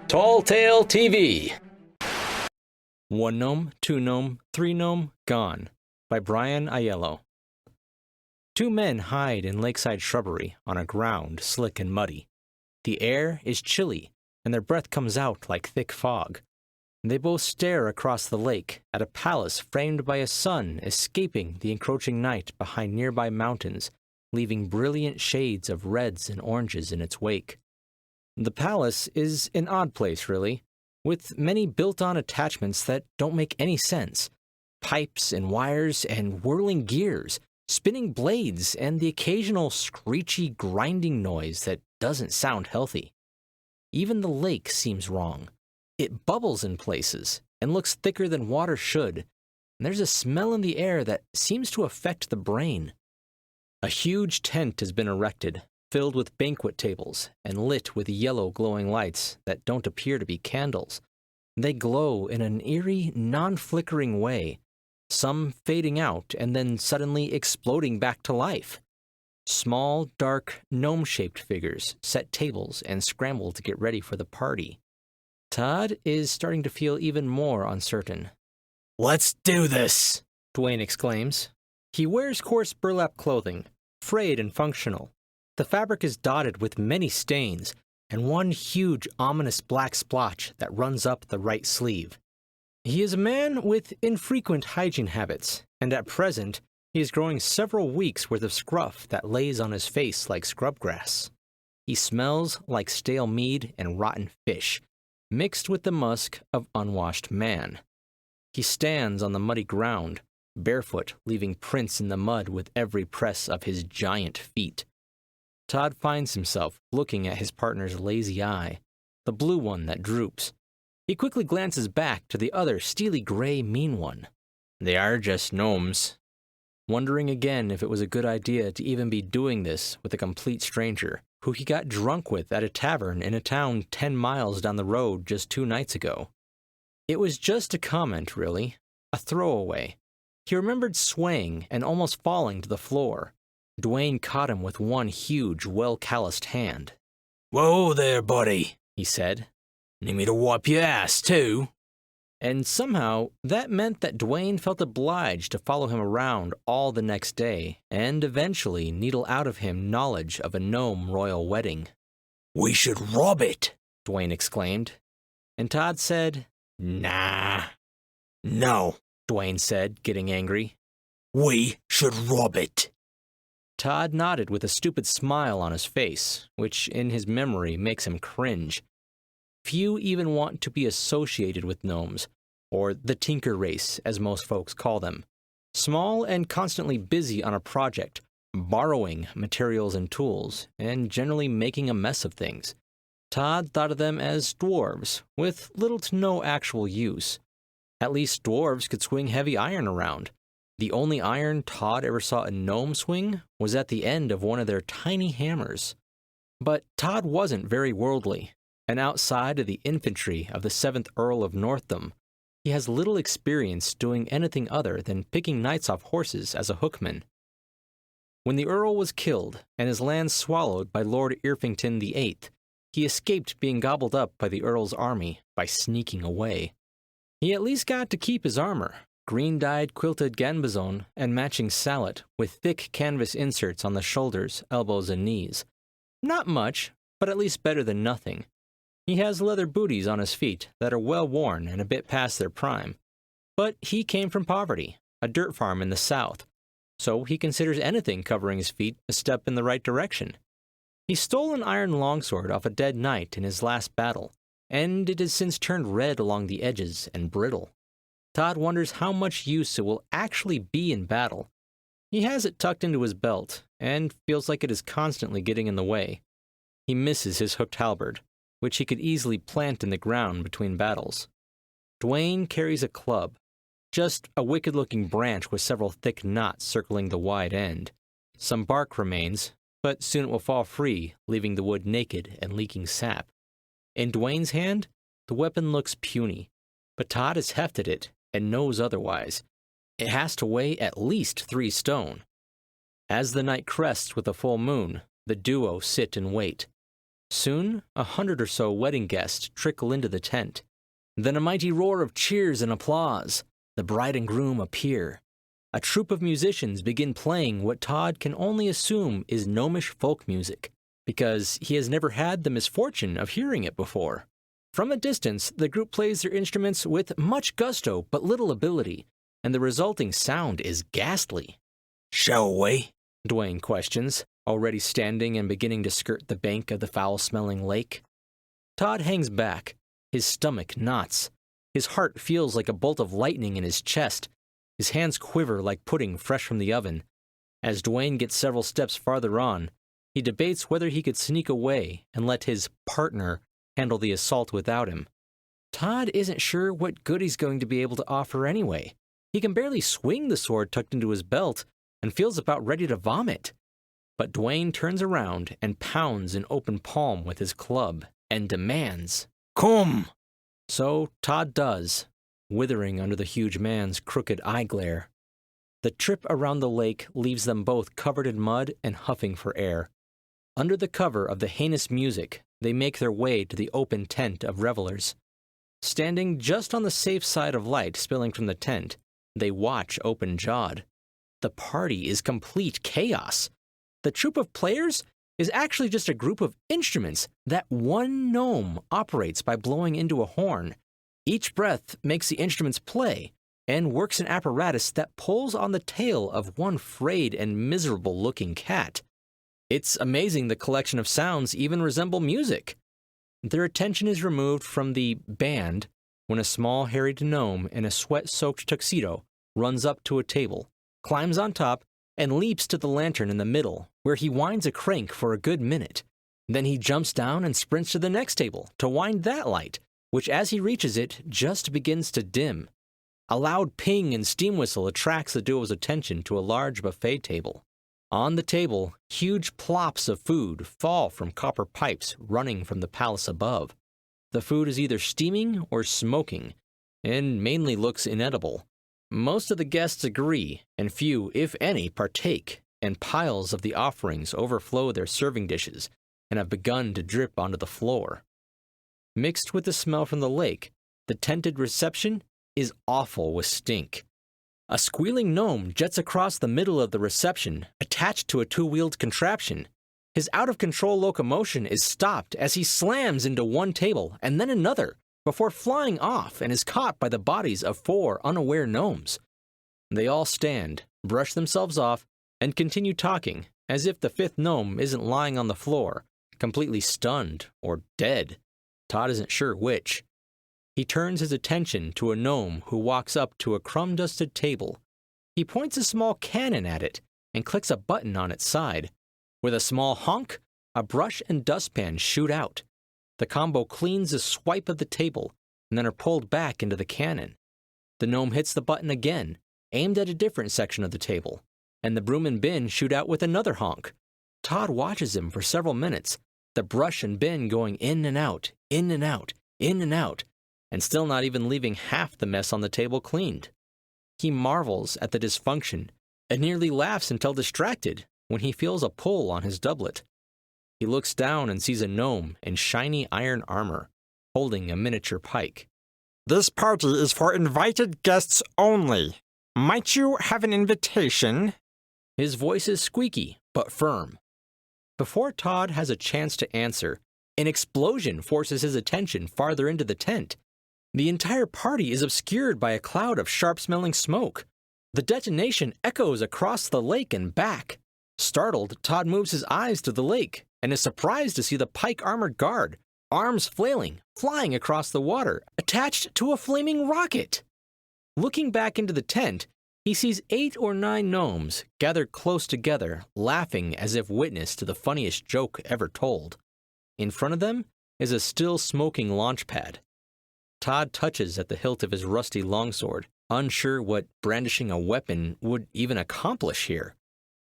Tall Tale TV. One Gnome, Two Gnome, Three Gnome, Gone by Bryan Aiello. Two men hide in lakeside shrubbery on a ground slick and muddy. The air is chilly, and their breath comes out like thick fog. They both stare across the lake at a palace framed by a sun escaping the encroaching night behind nearby mountains, leaving brilliant shades of reds and oranges in its wake. The palace is an odd place, really, with many built-on attachments that don't make any sense. Pipes and wires and whirling gears, spinning blades, and the occasional screechy, grinding noise that doesn't sound healthy. Even the lake seems wrong. It bubbles in places and looks thicker than water should, and there's a smell in the air that seems to affect the brain. A huge tent has been erected, filled with banquet tables and lit with yellow glowing lights that don't appear to be candles. They glow in an eerie, non-flickering way, some fading out and then suddenly exploding back to life. Small, dark, gnome-shaped figures set tables and scramble to get ready for the party. Todd is starting to feel even more uncertain. "Let's do this!" Dwayne exclaims. He wears coarse burlap clothing, frayed and functional. The fabric is dotted with many stains, and one huge, ominous black splotch that runs up the right sleeve. He is a man with infrequent hygiene habits, and at present, he is growing several weeks' worth of scruff that lays on his face like scrub grass. He smells like stale mead and rotten fish, mixed with the musk of unwashed man. He stands on the muddy ground, barefoot, leaving prints in the mud with every press of his giant feet. Todd finds himself looking at his partner's lazy eye, the blue one that droops. He quickly glances back to the other steely gray mean one. They are just gnomes. Wondering again if it was a good idea to even be doing this with a complete stranger, who he got drunk with at a tavern in a town 10 miles down the road just 2 nights ago. It was just a comment, really, a throwaway. He remembered swaying and almost falling to the floor. Dwayne caught him with one huge, well-calloused hand. "Whoa there, buddy," he said. "Need me to wipe your ass, too?" And somehow, that meant that Dwayne felt obliged to follow him around all the next day, and eventually needle out of him knowledge of a gnome royal wedding. "We should rob it," Dwayne exclaimed. And Todd said, "Nah." "No," Dwayne said, getting angry. "We should rob it." Todd nodded with a stupid smile on his face, which in his memory makes him cringe. Few even want to be associated with gnomes, or the tinker race, as most folks call them. Small and constantly busy on a project, borrowing materials and tools, and generally making a mess of things. Todd thought of them as dwarves, with little to no actual use. At least dwarves could swing heavy iron around. The only iron Todd ever saw a gnome swing was at the end of one of their tiny hammers. But Todd wasn't very worldly, and outside of the infantry of the 7th Earl of Northam, he has little experience doing anything other than picking knights off horses as a hookman. When the Earl was killed and his lands swallowed by Lord Irvington VIII, he escaped being gobbled up by the Earl's army by sneaking away. He at least got to keep his armor, green-dyed quilted gambazon and matching sallet with thick canvas inserts on the shoulders, elbows, and knees. Not much, but at least better than nothing. He has leather booties on his feet that are well worn and a bit past their prime. But he came from poverty, a dirt farm in the south, so he considers anything covering his feet a step in the right direction. He stole an iron longsword off a dead knight in his last battle, and it has since turned red along the edges and brittle. Todd wonders how much use it will actually be in battle. He has it tucked into his belt, and feels like it is constantly getting in the way. He misses his hooked halberd, which he could easily plant in the ground between battles. Dwayne carries a club, just a wicked-looking branch with several thick knots circling the wide end. Some bark remains, but soon it will fall free, leaving the wood naked and leaking sap. In Dwayne's hand, the weapon looks puny, but Todd has hefted it and knows otherwise. It has to weigh at least 3 stone. As the night crests with a full moon, the duo sit and wait. Soon, 100 or so wedding guests trickle into the tent. Then a mighty roar of cheers and applause. The bride and groom appear. A troupe of musicians begin playing what Todd can only assume is Gnomish folk music, because he has never had the misfortune of hearing it before. From a distance, the group plays their instruments with much gusto but little ability, and the resulting sound is ghastly. Shall we? Dwayne questions, already standing and beginning to skirt the bank of the foul-smelling lake. Todd hangs back. His stomach knots. His heart feels like a bolt of lightning in his chest. His hands quiver like pudding fresh from the oven. As Dwayne gets several steps farther on, he debates whether he could sneak away and let his partner handle the assault without him. Todd isn't sure what good he's going to be able to offer anyway. He can barely swing the sword tucked into his belt and feels about ready to vomit. But Dwayne turns around and pounds an open palm with his club and demands, Come! So Todd does, withering under the huge man's crooked eye glare. The trip around the lake leaves them both covered in mud and huffing for air. Under the cover of the heinous music, they make their way to the open tent of revelers. Standing just on the safe side of light spilling from the tent, they watch open-jawed. The party is complete chaos. The troupe of players is actually just a group of instruments that one gnome operates by blowing into a horn. Each breath makes the instruments play and works an apparatus that pulls on the tail of one frayed and miserable-looking cat. It's amazing the collection of sounds even resemble music. Their attention is removed from the band when a small harried gnome in a sweat-soaked tuxedo runs up to a table, climbs on top, and leaps to the lantern in the middle, where he winds a crank for a good minute. Then he jumps down and sprints to the next table to wind that light, which as he reaches it, just begins to dim. A loud ping and steam whistle attracts the duo's attention to a large buffet table. On the table, huge plops of food fall from copper pipes running from the palace above. The food is either steaming or smoking, and mainly looks inedible. Most of the guests agree, and few, if any, partake, and piles of the offerings overflow their serving dishes and have begun to drip onto the floor. Mixed with the smell from the lake, the tented reception is awful with stink. A squealing gnome jets across the middle of the reception, attached to a two-wheeled contraption. His out-of-control locomotion is stopped as he slams into one table and then another, before flying off and is caught by the bodies of 4 unaware gnomes. They all stand, brush themselves off, and continue talking, as if the 5th gnome isn't lying on the floor, completely stunned or dead. Todd isn't sure which. He turns his attention to a gnome who walks up to a crumb-dusted table. He points a small cannon at it and clicks a button on its side. With a small honk, a brush and dustpan shoot out. The combo cleans a swipe of the table and then are pulled back into the cannon. The gnome hits the button again, aimed at a different section of the table, and the broom and bin shoot out with another honk. Todd watches him for several minutes, the brush and bin going in and out, in and out, in and out, and still not even leaving half the mess on the table cleaned. He marvels at the dysfunction and nearly laughs until distracted when he feels a pull on his doublet. He looks down and sees a gnome in shiny iron armor, holding a miniature pike. This party is for invited guests only. Might you have an invitation? His voice is squeaky, but firm. Before Todd has a chance to answer, an explosion forces his attention farther into the tent. The entire party is obscured by a cloud of sharp-smelling smoke. The detonation echoes across the lake and back. Startled, Todd moves his eyes to the lake and is surprised to see the pike-armored guard, arms flailing, flying across the water, attached to a flaming rocket. Looking back into the tent, he sees 8 or 9 gnomes gathered close together, laughing as if witness to the funniest joke ever told. In front of them is a still smoking launch pad. Todd touches at the hilt of his rusty longsword, unsure what brandishing a weapon would even accomplish here.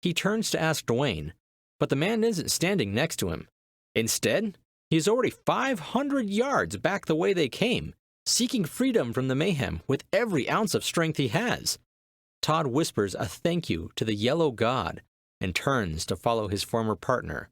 He turns to ask Dwayne, but the man isn't standing next to him. Instead, he is already 500 yards back the way they came, seeking freedom from the mayhem with every ounce of strength he has. Todd whispers a thank you to the yellow god and turns to follow his former partner,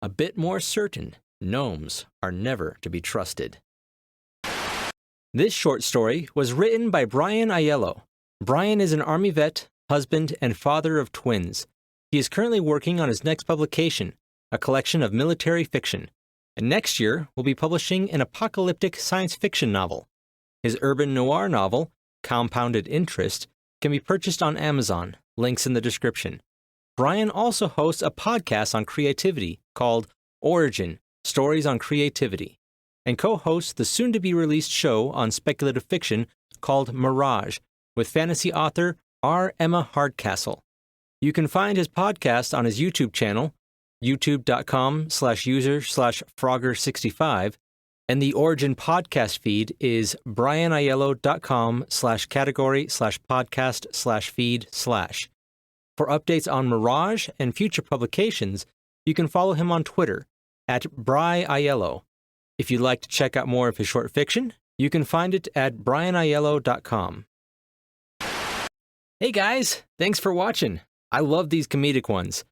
a bit more certain Gnomes are never to be trusted. This short story was written by Bryan Aiello. Bryan is an Army vet, husband, and father of twins. He is currently working on his next publication, a collection of military fiction, and next year will be publishing an apocalyptic science fiction novel. His urban noir novel, Compounded Interest, can be purchased on Amazon, links in the description. Bryan also hosts a podcast on creativity called Origin, Stories on Creativity, and co-hosts the soon-to-be-released show on speculative fiction called Mirage, with fantasy author R. Emma Hardcastle. You can find his podcast on his YouTube channel, youtube.com/user/Frogger65, and the Origin podcast feed is bryanaiello.com/category/podcast/feed/. For updates on Mirage and future publications, you can follow him on Twitter at Bryan Aiello. If you'd like to check out more of his short fiction, you can find it at bryanaiello.com. Hey guys, thanks for watching. I love these comedic ones.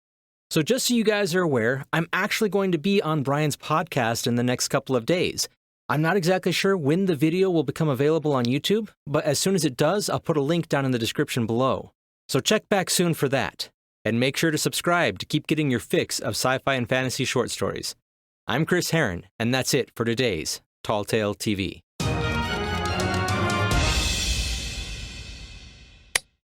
So just so you guys are aware, I'm actually going to be on Bryan's podcast in the next couple of days. I'm not exactly sure when the video will become available on YouTube, but as soon as it does, I'll put a link down in the description below. So check back soon for that. And make sure to subscribe to keep getting your fix of sci-fi and fantasy short stories. I'm Chris Herron, and that's it for today's Tall Tale TV.